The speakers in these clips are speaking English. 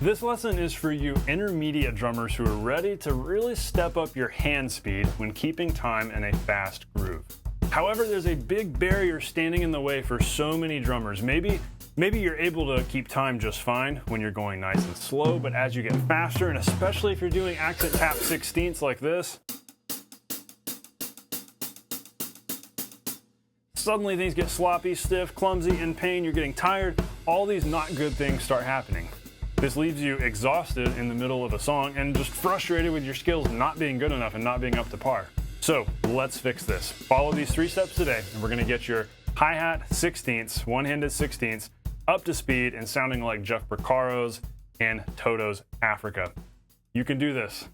This lesson is for you intermediate drummers who are ready to really step up your hand speed when keeping time in a fast groove. However, there's a big barrier standing in the way for so many drummers. Maybe you're able to keep time just fine when you're going nice and slow, but as you get faster, and especially if you're doing accent tap 16ths like this, suddenly things get sloppy, stiff, clumsy, in pain, you're getting tired. All these not good things start happening. This leaves you exhausted in the middle of a song and just frustrated with your skills not being good enough and not being up to par. So let's fix this. Follow these 3 steps today, and we're gonna get your hi-hat 16ths, one-handed 16ths, up to speed and sounding like Jeff Porcaro's and Toto's Africa. You can do this.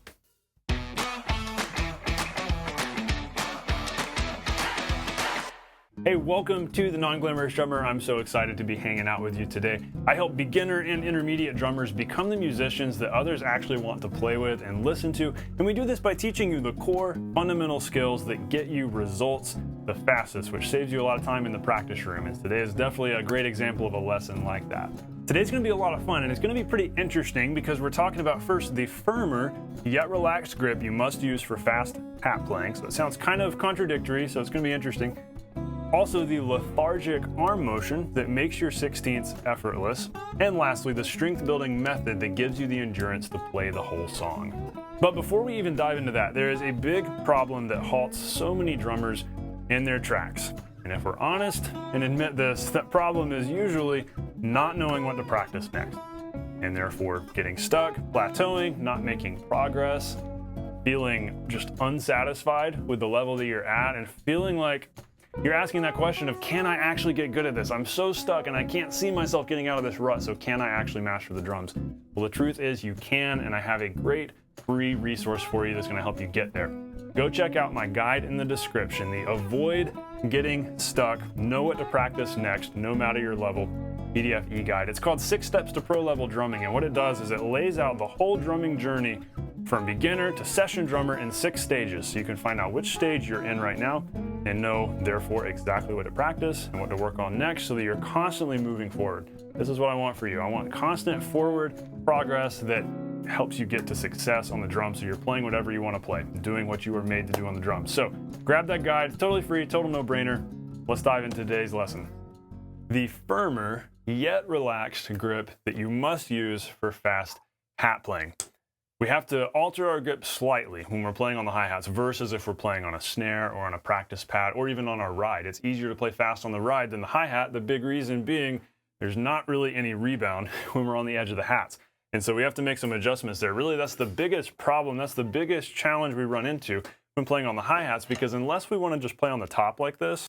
Hey, welcome to the Non-Glamorous Drummer. I'm so excited to be hanging out with you today. I help beginner and intermediate drummers become the musicians that others actually want to play with and listen to. And we do this by teaching you the core fundamental skills that get you results the fastest, which saves you a lot of time in the practice room. And today is definitely a great example of a lesson like that. Today's gonna be a lot of fun, and it's gonna be pretty interesting because we're talking about first the firmer yet relaxed grip you must use for fast hat playing. So it sounds kind of contradictory, so it's gonna be interesting. Also, the lethargic arm motion that makes your 16ths effortless. And lastly, the strength building method that gives you the endurance to play the whole song. But before we even dive into that, there is a big problem that halts so many drummers in their tracks. And if we're honest and admit this, that problem is usually not knowing what to practice next. And therefore getting stuck, plateauing, not making progress, feeling just unsatisfied with the level that you're at, and feeling like you're asking that question of, can I actually get good at this? I'm so stuck and I can't see myself getting out of this rut, so can I actually master the drums? Well, the truth is you can, and I have a great free resource for you that's gonna help you get there. Go check out my guide in the description, the Avoid Getting Stuck, Know What to Practice Next, No Matter Your Level PDF e-guide. It's called 6 Steps to Pro Level Drumming, and what it does is it lays out the whole drumming journey from beginner to session drummer in 6 stages, so you can find out which stage you're in right now and know, therefore, exactly what to practice and what to work on next so that you're constantly moving forward. This is what I want for you. I want constant forward progress that helps you get to success on the drums so you're playing whatever you want to play, doing what you were made to do on the drums. So grab that guide, totally free, total no-brainer. Let's dive into today's lesson. The firmer yet relaxed grip that you must use for fast hat playing. We have to alter our grip slightly when we're playing on the hi-hats versus if we're playing on a snare or on a practice pad or even on our ride. It's easier to play fast on the ride than the hi-hat, the big reason being there's not really any rebound when we're on the edge of the hats. And so we have to make some adjustments there. Really, that's the biggest problem, that's the biggest challenge we run into when playing on the hi-hats, because unless we want to just play on the top like this,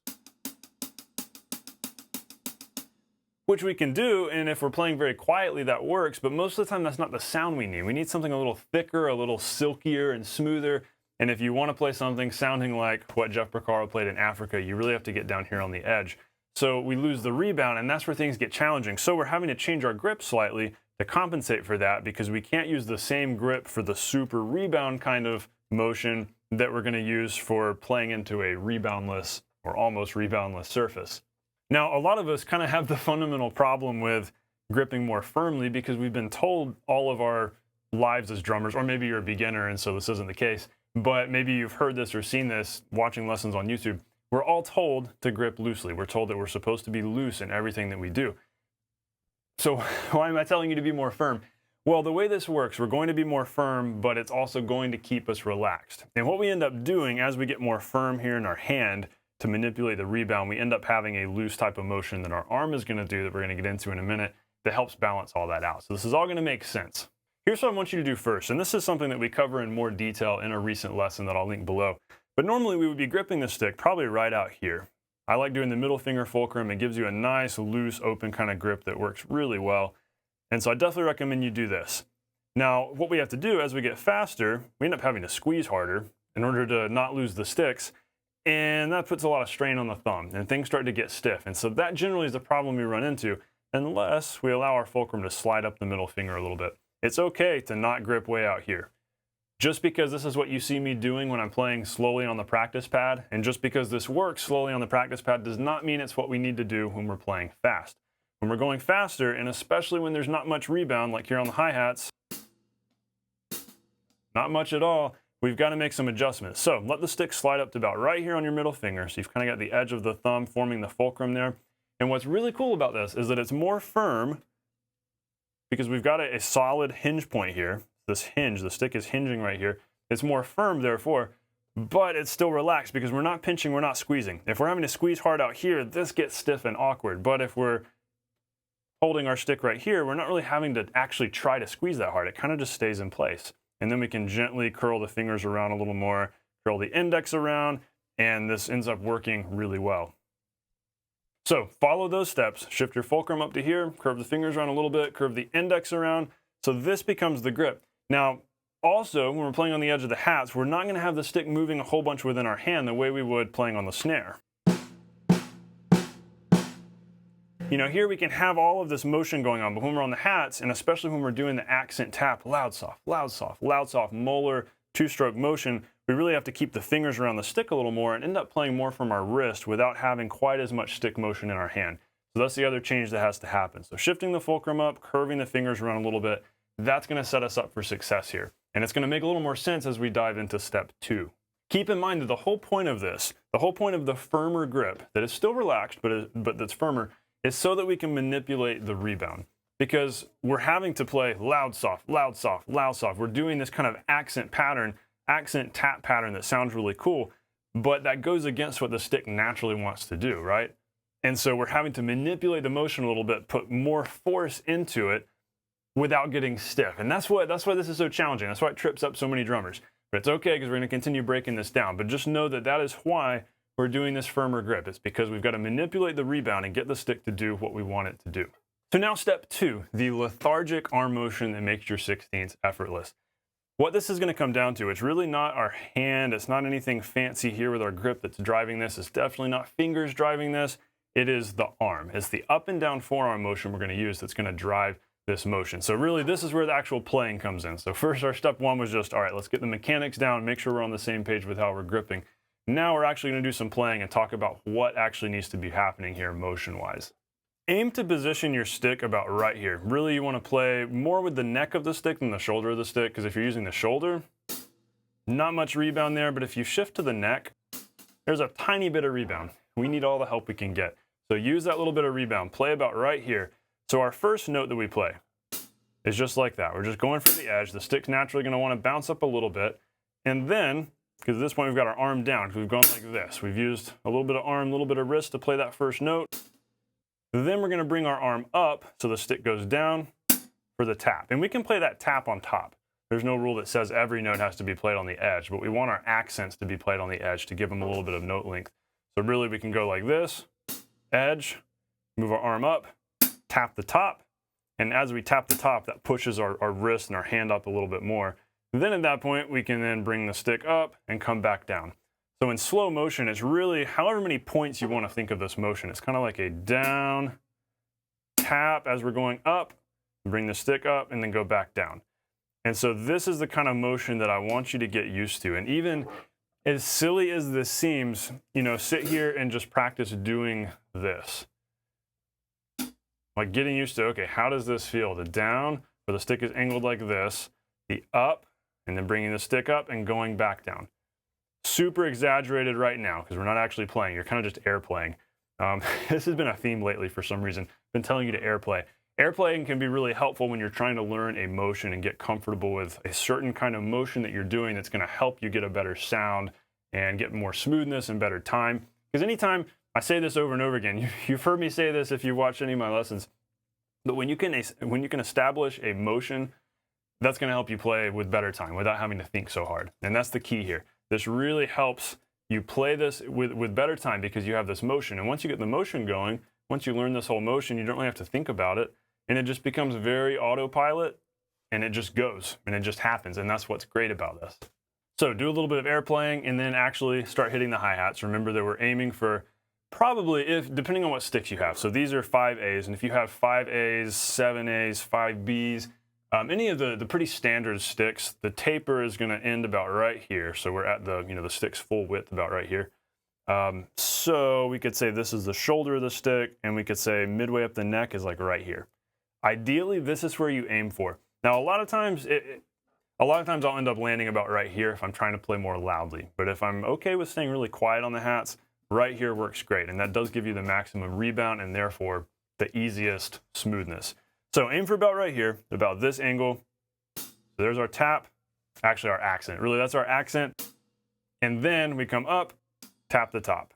which we can do, and if we're playing very quietly, that works, but most of the time that's not the sound we need. We need something a little thicker, a little silkier and smoother, and if you want to play something sounding like what Jeff Porcaro played in Africa, you really have to get down here on the edge. So we lose the rebound, and that's where things get challenging. So we're having to change our grip slightly to compensate for that, because we can't use the same grip for the super rebound kind of motion that we're going to use for playing into a reboundless or almost reboundless surface. Now, a lot of us kind of have the fundamental problem with gripping more firmly because we've been told all of our lives as drummers, or maybe you're a beginner and so this isn't the case, but maybe you've heard this or seen this watching lessons on YouTube. We're all told to grip loosely. We're told that we're supposed to be loose in everything that we do. So why am I telling you to be more firm? Well, the way this works, we're going to be more firm, but it's also going to keep us relaxed. And what we end up doing as we get more firm here in our hand to manipulate the rebound, we end up having a loose type of motion that our arm is going to do that we're going to get into in a minute that helps balance all that out. So this is all going to make sense. Here's what I want you to do first, and this is something that we cover in more detail in a recent lesson that I'll link below. But normally we would be gripping the stick probably right out here. I like doing the middle finger fulcrum. It gives you a nice, loose, open kind of grip that works really well. And so I definitely recommend you do this. Now, what we have to do as we get faster, we end up having to squeeze harder in order to not lose the sticks. And that puts a lot of strain on the thumb, and things start to get stiff. And so that generally is the problem we run into unless we allow our fulcrum to slide up the middle finger a little bit. It's okay to not grip way out here. Just because this is what you see me doing when I'm playing slowly on the practice pad, and just because this works slowly on the practice pad does not mean it's what we need to do when we're playing fast. when we're going faster, and especially when there's not much rebound, like here on the hi-hats, not much at all, we've got to make some adjustments. So let the stick slide up to about right here on your middle finger. So you've kind of got the edge of the thumb forming the fulcrum there. And what's really cool about this is that it's more firm because we've got a solid hinge point here. This hinge, the stick is hinging right here. It's more firm, therefore, but it's still relaxed because we're not pinching, we're not squeezing. If we're having to squeeze hard out here, this gets stiff and awkward. But if we're holding our stick right here, we're not really having to actually try to squeeze that hard. It kind of just stays in place. And then we can gently curl the fingers around a little more, curl the index around, and this ends up working really well. So follow those steps. Shift your fulcrum up to here, curve the fingers around a little bit, curve the index around. So this becomes the grip. Now, also, when we're playing on the edge of the hats, we're not going to have the stick moving a whole bunch within our hand the way we would playing on the snare. You know, here we can have all of this motion going on, but when we're on the hats, and especially when we're doing the accent tap, loud, soft, loud, soft, loud, soft, molar, two-stroke motion, we really have to keep the fingers around the stick a little more and end up playing more from our wrist without having quite as much stick motion in our hand. So that's the other change that has to happen. So shifting the fulcrum up, curving the fingers around a little bit, that's going to set us up for success here. And it's going to make a little more sense as we dive into step 2. Keep in mind that the whole point of this, the whole point of the firmer grip, that is still relaxed, but that's firmer, is so that we can manipulate the rebound. Because we're having to play loud, soft, loud, soft, loud, soft. We're doing this kind of accent pattern, accent tap pattern that sounds really cool, but that goes against what the stick naturally wants to do, right? And so we're having to manipulate the motion a little bit, put more force into it without getting stiff. And that's why this is so challenging. That's why it trips up so many drummers. But it's okay because we're going to continue breaking this down. But just know that that is why we're doing this firmer grip. It's because we've got to manipulate the rebound and get the stick to do what we want it to do. So now step 2, the lethargic arm motion that makes your 16ths effortless. What this is going to come down to, it's really not our hand, it's not anything fancy here with our grip that's driving this, it's definitely not fingers driving this, it is the arm. It's the up and down forearm motion we're going to use that's going to drive this motion. So really this is where the actual playing comes in. So first our step 1 was just, all right, let's get the mechanics down, make sure we're on the same page with how we're gripping. Now we're actually going to do some playing and talk about what actually needs to be happening here motion-wise. Aim to position your stick about right here. Really, you want to play more with the neck of the stick than the shoulder of the stick, because if you're using the shoulder, not much rebound there, but if you shift to the neck, there's a tiny bit of rebound. We need all the help we can get. So use that little bit of rebound. Play about right here. So our first note that we play is just like that. We're just going for the edge. The stick's naturally going to want to bounce up a little bit. And then, because at this point we've got our arm down, because we've gone like this. We've used a little bit of arm, a little bit of wrist to play that first note. Then we're going to bring our arm up so the stick goes down for the tap. And we can play that tap on top. There's no rule that says every note has to be played on the edge, but we want our accents to be played on the edge to give them a little bit of note length. So really we can go like this, edge, move our arm up, tap the top, and as we tap the top, that pushes our wrist and our hand up a little bit more. Then at that point, we can then bring the stick up and come back down. So in slow motion, it's really however many points you want to think of this motion. It's kind of like a down, tap as we're going up, bring the stick up, and then go back down. And so this is the kind of motion that I want you to get used to. And even as silly as this seems, you know, sit here and just practice doing this. Like getting used to, okay, how does this feel? The down, where the stick is angled like this, the up, and then bringing the stick up and going back down. Super exaggerated right now because we're not actually playing. You're kind of just air playing. This has been a theme lately for some reason. I've been telling you to air play. Air playing can be really helpful when you're trying to learn a motion and get comfortable with a certain kind of motion that you're doing that's going to help you get a better sound and get more smoothness and better time. Because anytime, I say this over and over again, you've heard me say this if you watch any of my lessons, but when you can establish a motion, that's going to help you play with better time without having to think so hard. And that's the key here. This really helps you play this with better time because you have this motion. And once you get the motion going, once you learn this whole motion, you don't really have to think about it. And it just becomes very autopilot and it just goes and it just happens. And that's what's great about this. So do a little bit of air playing and then actually start hitting the hi-hats. Remember that we're aiming for probably, depending on what sticks you have. So these are 5As. And if you have 5As, 7As, 5Bs, any of the pretty standard sticks, the taper is going to end about right here. So we're at the stick's full width about right here. So we could say this is the shoulder of the stick, and we could say midway up the neck is like right here. Ideally, this is where you aim for. Now, a lot of times I'll end up landing about right here if I'm trying to play more loudly. But if I'm okay with staying really quiet on the hats, right here works great. And that does give you the maximum rebound and therefore the easiest smoothness. So aim for about right here, about this angle. So there's our tap, actually our accent. Really, that's our accent. And then we come up, tap the top.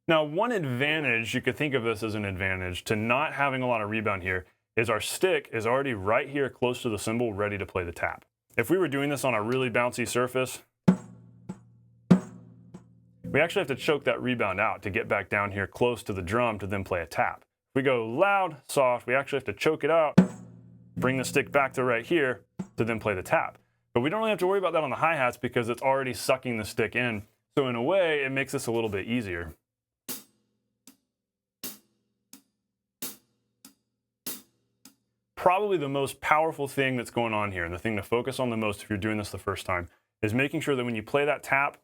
Now, one advantage, you could think of this as an advantage, to not having a lot of rebound here is our stick is already right here close to the cymbal, ready to play the tap. If we were doing this on a really bouncy surface, we actually have to choke that rebound out to get back down here close to the drum to then play a tap. If we go loud, soft, we actually have to choke it out, bring the stick back to right here to then play the tap. But we don't really have to worry about that on the hi-hats because it's already sucking the stick in. So in a way, it makes this a little bit easier. Probably the most powerful thing that's going on here, and the thing to focus on the most if you're doing this the first time, is making sure that when you play that tap,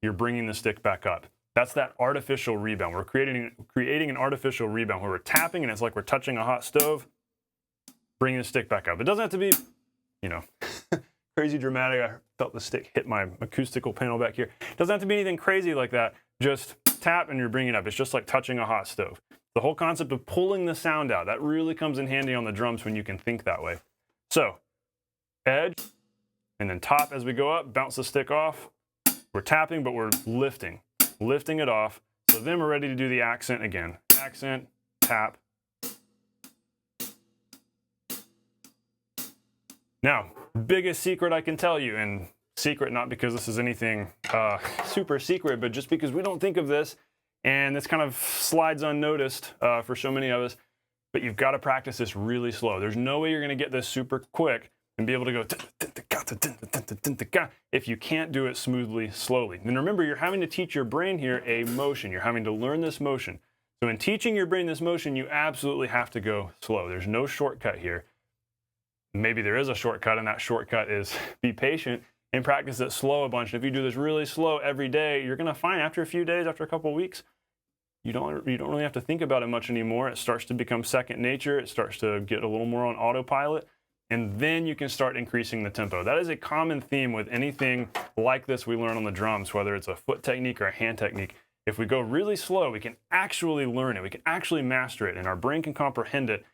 you're bringing the stick back up. That's that artificial rebound. We're creating an artificial rebound where we're tapping and it's like we're touching a hot stove, bringing the stick back up. It doesn't have to be, you know, crazy dramatic. I felt the stick hit my acoustical panel back here. It doesn't have to be anything crazy like that. Just tap and you're bringing it up. It's just like touching a hot stove. The whole concept of pulling the sound out, that really comes in handy on the drums when you can think that way. So, edge, and then top as we go up, bounce the stick off. We're tapping, but we're lifting it off. So then we're ready to do the accent again. Accent, tap. Now, biggest secret I can tell you, and secret not because this is anything super secret, but just because we don't think of this, and this kind of slides unnoticed for so many of us, but you've got to practice this really slow. There's no way you're going to get this super quick and be able to go if you can't do it smoothly, slowly. And remember, you're having to teach your brain here a motion. You're having to learn this motion. So in teaching your brain this motion, you absolutely have to go slow. There's no shortcut here. Maybe there is a shortcut, and that shortcut is be patient and practice it slow a bunch. If you do this really slow every day, you're going to find after a few days, after a couple of weeks, you don't really have to think about it much anymore. It starts to become second nature. It starts to get a little more on autopilot, and then you can start increasing the tempo. That is a common theme with anything like this we learn on the drums, whether it's a foot technique or a hand technique. If we go really slow, we can actually learn it. We can actually master it, and our brain can comprehend it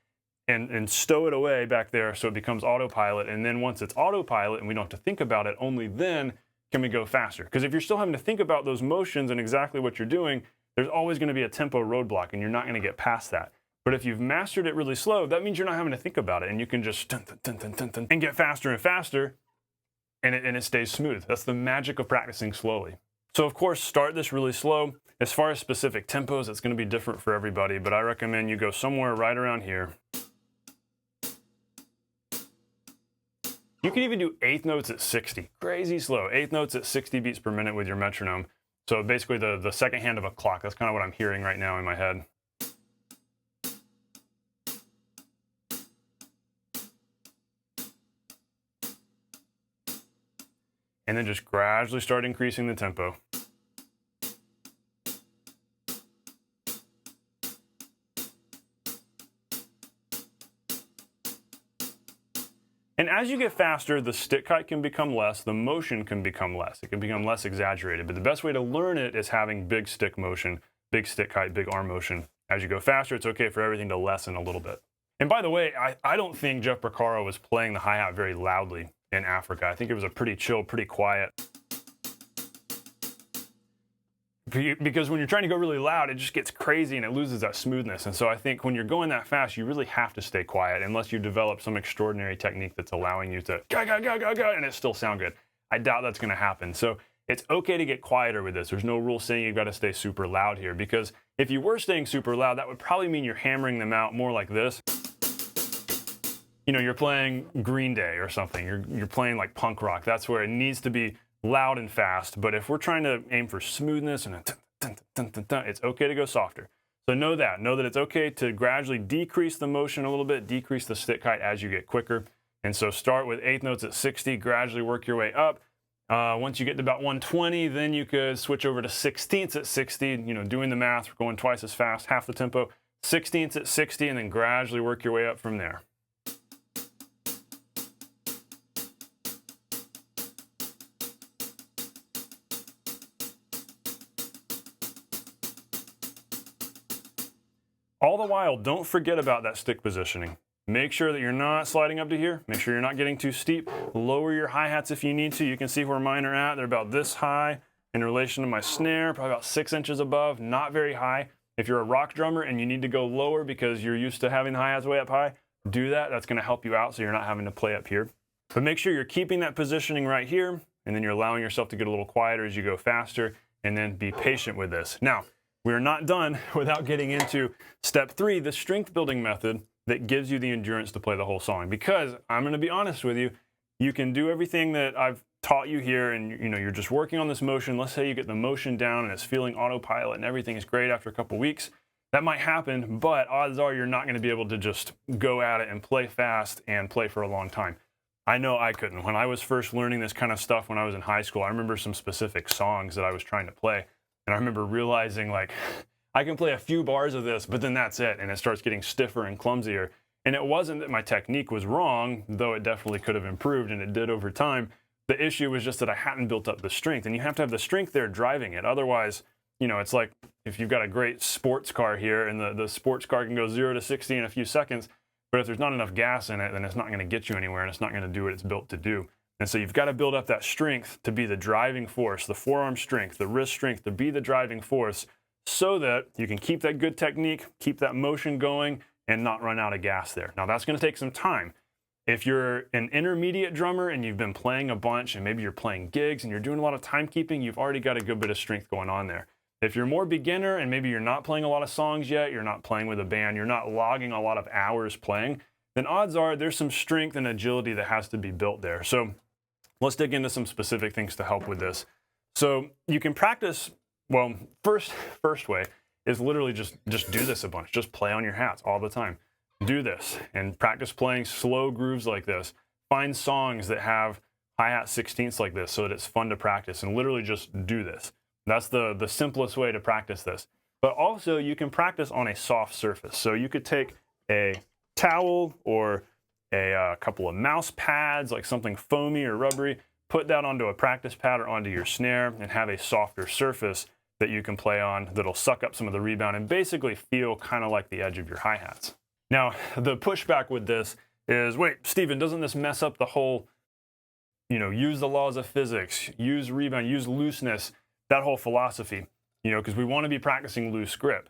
and stow it away back there so it becomes autopilot. And then once it's autopilot and we don't have to think about it, only then can we go faster. Because if you're still having to think about those motions and exactly what you're doing, there's always going to be a tempo roadblock, and you're not going to get past that. But if you've mastered it really slow, that means you're not having to think about it, and you can just and get faster and faster, and it stays smooth. That's the magic of practicing slowly. So of course, start this really slow. As far as specific tempos, it's going to be different for everybody, but I recommend you go somewhere right around here. You can even do eighth notes at 60, crazy slow. Eighth notes at 60 beats per minute with your metronome. So basically the second hand of a clock. That's kind of what I'm hearing right now in my head. And then just gradually start increasing the tempo. And as you get faster, the stick height can become less, the motion can become less. It can become less exaggerated, but the best way to learn it is having big stick motion, big stick height, big arm motion. As you go faster, it's okay for everything to lessen a little bit. And by the way, I don't think Jeff Porcaro was playing the hi-hat very loudly in Africa. I think it was a pretty chill, pretty quiet. Because when you're trying to go really loud, it just gets crazy and it loses that smoothness. And so I think when you're going that fast, you really have to stay quiet unless you develop some extraordinary technique that's allowing you to go, and it still sound good. I doubt that's going to happen. So it's okay to get quieter with this. There's no rule saying you've got to stay super loud here, because if you were staying super loud, that would probably mean you're hammering them out more like this. You know, you're playing Green Day or something. You're playing like punk rock. That's where it needs to be loud and fast. But if we're trying to aim for smoothness and it's okay to go softer. So know that it's okay to gradually decrease the motion a little bit, decrease the stick height as you get quicker. And so start with eighth notes at 60, gradually work your way up. Once you get to about 120, then you could switch over to sixteenths at 60, doing the math, we're going twice as fast, half the tempo, sixteenths at 60, and then gradually work your way up from there. All the while, don't forget about that stick positioning. Make sure that you're not sliding up to here. Make sure you're not getting too steep. Lower your hi-hats if you need to. You can see where mine are at. They're about this high in relation to my snare, probably about 6 inches above, not very high. If you're a rock drummer and you need to go lower because you're used to having the hi-hats way up high, do that. That's gonna help you out so you're not having to play up here. But make sure you're keeping that positioning right here, and then you're allowing yourself to get a little quieter as you go faster, and then be patient with this. Now, we're not done without getting into step 3, the strength building method that gives you the endurance to play the whole song. Because I'm gonna be honest with you, you can do everything that I've taught you here and you're just working on this motion. Let's say you get the motion down and it's feeling autopilot and everything is great after a couple weeks. That might happen, but odds are you're not gonna be able to just go at it and play fast and play for a long time. I know I couldn't. When I was first learning this kind of stuff when I was in high school, I remember some specific songs that I was trying to play. And I remember realizing, like, I can play a few bars of this, but then that's it. And it starts getting stiffer and clumsier. And it wasn't that my technique was wrong, though it definitely could have improved, and it did over time. The issue was just that I hadn't built up the strength. And you have to have the strength there driving it. Otherwise, it's like if you've got a great sports car here, and the sports car can go 0 to 60 in a few seconds, but if there's not enough gas in it, then it's not going to get you anywhere, and it's not going to do what it's built to do. And so you've got to build up that strength to be the driving force, the forearm strength, the wrist strength to be the driving force, so that you can keep that good technique, keep that motion going, and not run out of gas there. Now that's going to take some time. If you're an intermediate drummer and you've been playing a bunch and maybe you're playing gigs and you're doing a lot of timekeeping, you've already got a good bit of strength going on there. If you're more beginner and maybe you're not playing a lot of songs yet, you're not playing with a band, you're not logging a lot of hours playing, then odds are there's some strength and agility that has to be built there. So let's dig into some specific things to help with this. So you can practice, well, first way is literally just do this a bunch. Just play on your hats all the time. Do this and practice playing slow grooves like this. Find songs that have hi-hat 16ths like this so that it's fun to practice, and literally just do this. That's the simplest way to practice this. But also you can practice on a soft surface. So you could take a towel or a couple of mouse pads, like something foamy or rubbery, put that onto a practice pad or onto your snare and have a softer surface that you can play on that'll suck up some of the rebound and basically feel kind of like the edge of your hi-hats. Now, the pushback with this is, wait, Steven, doesn't this mess up the whole, use the laws of physics, use rebound, use looseness, that whole philosophy, because we want to be practicing loose grip.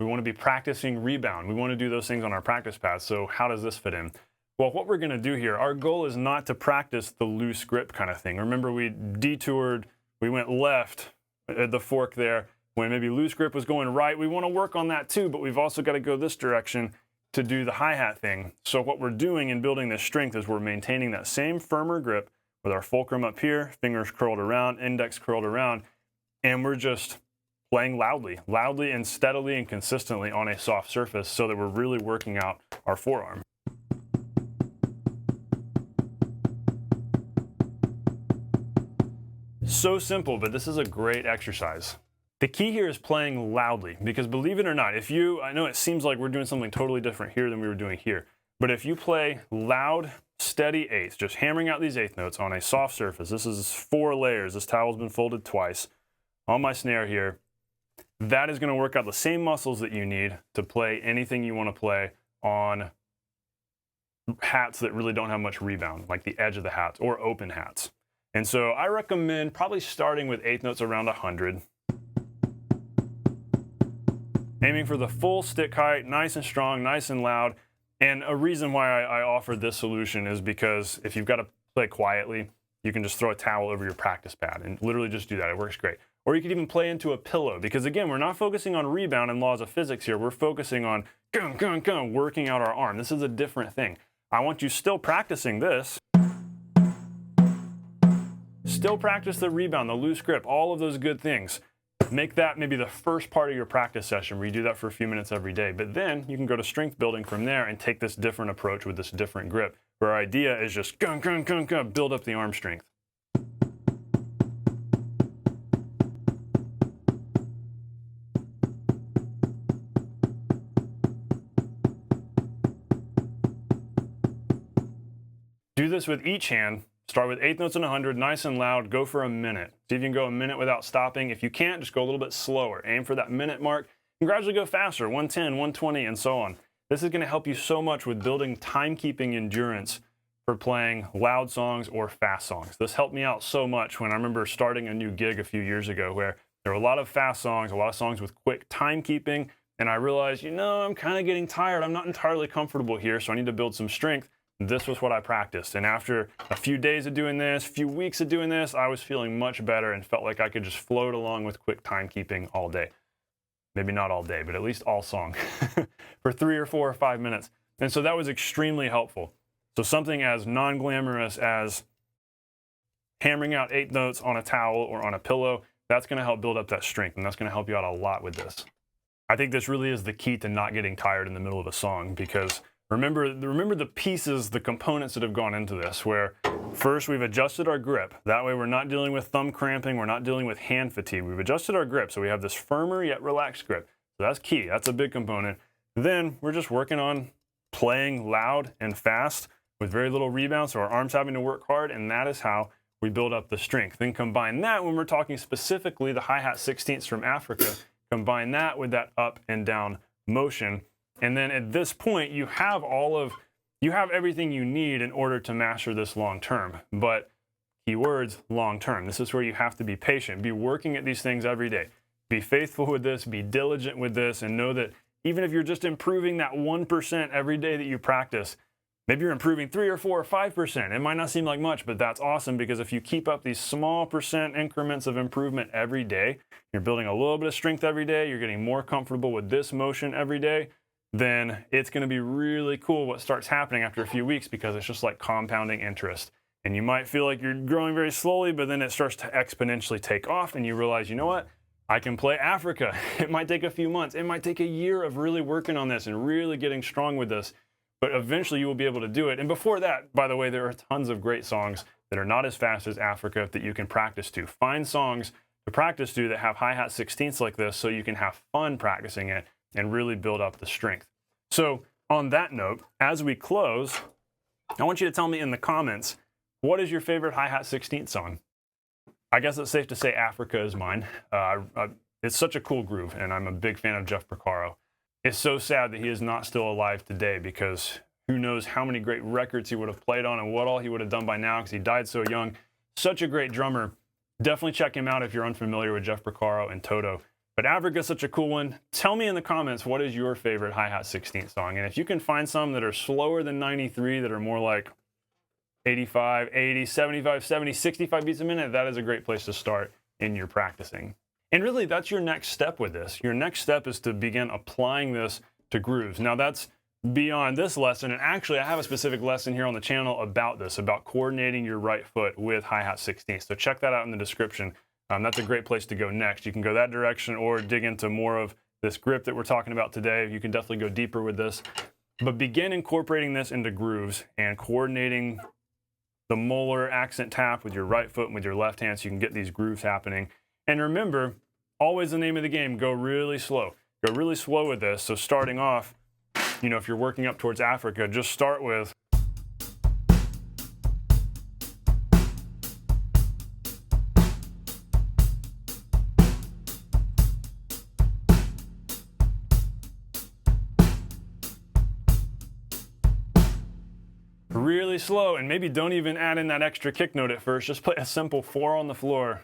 We want to be practicing rebound. We want to do those things on our practice pads. So how does this fit in? Well, what we're going to do here, our goal is not to practice the loose grip kind of thing. Remember, we detoured, we went left at the fork there when maybe loose grip was going right. We want to work on that too, but we've also got to go this direction to do the hi-hat thing. So what we're doing in building this strength is we're maintaining that same firmer grip with our fulcrum up here, fingers curled around, index curled around, and we're just playing loudly and steadily and consistently on a soft surface so that we're really working out our forearm. So simple, but this is a great exercise. The key here is playing loudly, because believe it or not, I know it seems like we're doing something totally different here than we were doing here, but if you play loud, steady eighths, just hammering out these eighth notes on a soft surface, this is 4 layers, this towel's been folded twice, on my snare here, that is going to work out the same muscles that you need to play anything you want to play on hats that really don't have much rebound, like the edge of the hats or open hats. And so I recommend probably starting with eighth notes around 100. Aiming for the full stick height, nice and strong, nice and loud. And a reason why I offered this solution is because if you've got to play quietly, you can just throw a towel over your practice pad and literally just do that. It works great. Or you could even play into a pillow, because again, we're not focusing on rebound and laws of physics here. We're focusing on working out our arm. This is a different thing. I want you still practicing this. Still practice the rebound, the loose grip, all of those good things. Make that maybe the first part of your practice session where you do that for a few minutes every day. But then you can go to strength building from there and take this different approach with this different grip, where our idea is just build up the arm strength. Do this with each hand. Start with 8th notes in 100, nice and loud, go for a minute. See if you can go a minute without stopping. If you can't, just go a little bit slower. Aim for that minute mark and gradually go faster, 110, 120, and so on. This is gonna help you so much with building timekeeping endurance for playing loud songs or fast songs. This helped me out so much when I remember starting a new gig a few years ago where there were a lot of fast songs, a lot of songs with quick timekeeping, and I realized, you know, I'm kind of getting tired. I'm not entirely comfortable here, so I need to build some strength. This was what I practiced. And after a few days of doing this, few weeks of doing this, I was feeling much better and felt like I could just float along with quick timekeeping all day. Maybe not all day, but at least all song for 3 or 4 or 5 minutes. And so that was extremely helpful. So something as non-glamorous as hammering out 8 notes on a towel or on a pillow, that's going to help build up that strength, and that's going to help you out a lot with this. I think this really is the key to not getting tired in the middle of a song, because remember the pieces, the components that have gone into this, where first we've adjusted our grip. That way we're not dealing with thumb cramping, we're not dealing with hand fatigue. We've adjusted our grip, so we have this firmer yet relaxed grip. So that's key, that's a big component. Then we're just working on playing loud and fast with very little rebound, so our arms having to work hard, and that is how we build up the strength. Then combine that, when we're talking specifically the hi-hat 16ths from Africa, combine that with that up and down motion. And then at this point, you have everything you need in order to master this long term. But keywords, long term. This is where you have to be patient. Be working at these things every day. Be faithful with this, be diligent with this, and know that even if you're just improving that 1% every day that you practice, maybe you're improving 3 or 4 or 5%. It might not seem like much, but that's awesome, because if you keep up these small percent increments of improvement every day, you're building a little bit of strength every day, you're getting more comfortable with this motion every day, then it's going to be really cool what starts happening after a few weeks, because it's just like compounding interest. And you might feel like you're growing very slowly, but then it starts to exponentially take off, and you realize, you know what? I can play Africa. It might take a few months. It might take a year of really working on this and really getting strong with this, but eventually you will be able to do it. And before that, by the way, there are tons of great songs that are not as fast as Africa that you can practice to. Find songs to practice to that have hi-hat 16ths like this, so you can have fun practicing it and really build up the strength. So on that note, as we close, I want you to tell me in the comments, what is your favorite hi-hat 16th song? I guess it's safe to say Africa is mine. It's such a cool groove, and I'm a big fan of Jeff Porcaro. It's so sad that he is not still alive today, because who knows how many great records he would have played on and what all he would have done by now, because he died so young. Such a great drummer. Definitely check him out if you're unfamiliar with Jeff Porcaro and Toto. But Africa is such a cool one. Tell me in the comments, what is your favorite hi-hat 16th song? And if you can find some that are slower than 93, that are more like 85, 80, 75, 70, 65 beats a minute, that is a great place to start in your practicing. And really, that's your next step with this. Your next step is to begin applying this to grooves. Now, that's beyond this lesson, and actually, I have a specific lesson here on the channel about this, about coordinating your right foot with hi-hat 16th. So check that out in the description. That's a great place to go next. You can go that direction or dig into more of this grip that we're talking about today. You can definitely go deeper with this. But begin incorporating this into grooves and coordinating the molar accent tap with your right foot and with your left hand, so you can get these grooves happening. And remember, always the name of the game, go really slow. Go really slow with this. So starting off, you know, if you're working up towards Africa, just start with really slow, and maybe don't even add in that extra kick note at first. Just play a simple 4 on the floor.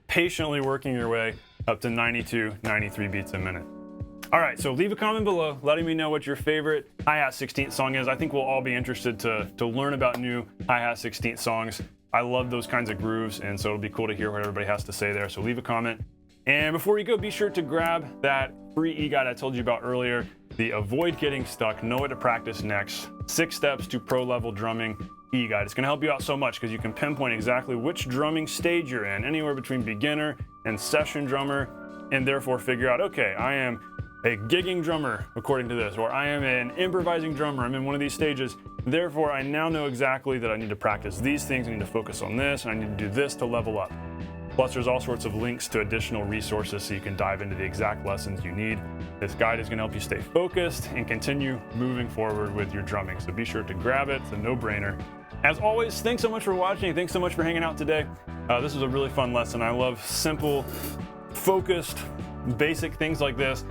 Patiently working your way up to 92, 93 beats a minute. All right, so leave a comment below letting me know what your favorite Hi-Hat 16th song is. I think we'll all be interested to learn about new Hi-Hat 16th songs. I love those kinds of grooves, and so it'll be cool to hear what everybody has to say there. So leave a comment. And before you go, be sure to grab that free e-guide I told you about earlier, the Avoid Getting Stuck, Know What to Practice Next, 6 Steps to Pro Level Drumming e-guide. It's gonna help you out so much because you can pinpoint exactly which drumming stage you're in, anywhere between beginner and session drummer, and therefore figure out, okay, I am a gigging drummer according to this, or I am an improvising drummer, I'm in one of these stages. Therefore, I now know exactly that I need to practice these things, I need to focus on this, and I need to do this to level up. Plus, there's all sorts of links to additional resources so you can dive into the exact lessons you need. This guide is going to help you stay focused and continue moving forward with your drumming. So be sure to grab it. It's a no-brainer. As always, thanks so much for watching. Thanks so much for hanging out today. This was a really fun lesson. I love simple, focused, basic things like this.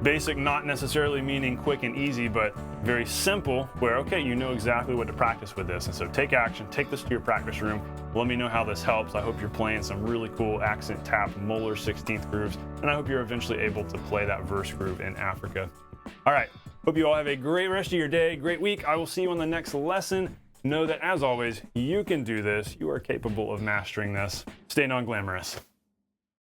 Basic not necessarily meaning quick and easy, but very simple where, okay, you know exactly what to practice with this. And so take action, take this to your practice room. Let me know how this helps. I hope you're playing some really cool accent tap Moeller 16th grooves, and I hope you're eventually able to play that verse groove in Africa. All right, hope you all have a great rest of your day, great week. I will see you on the next lesson. Know that, as always, you can do this. You are capable of mastering this. Stay non-glamorous.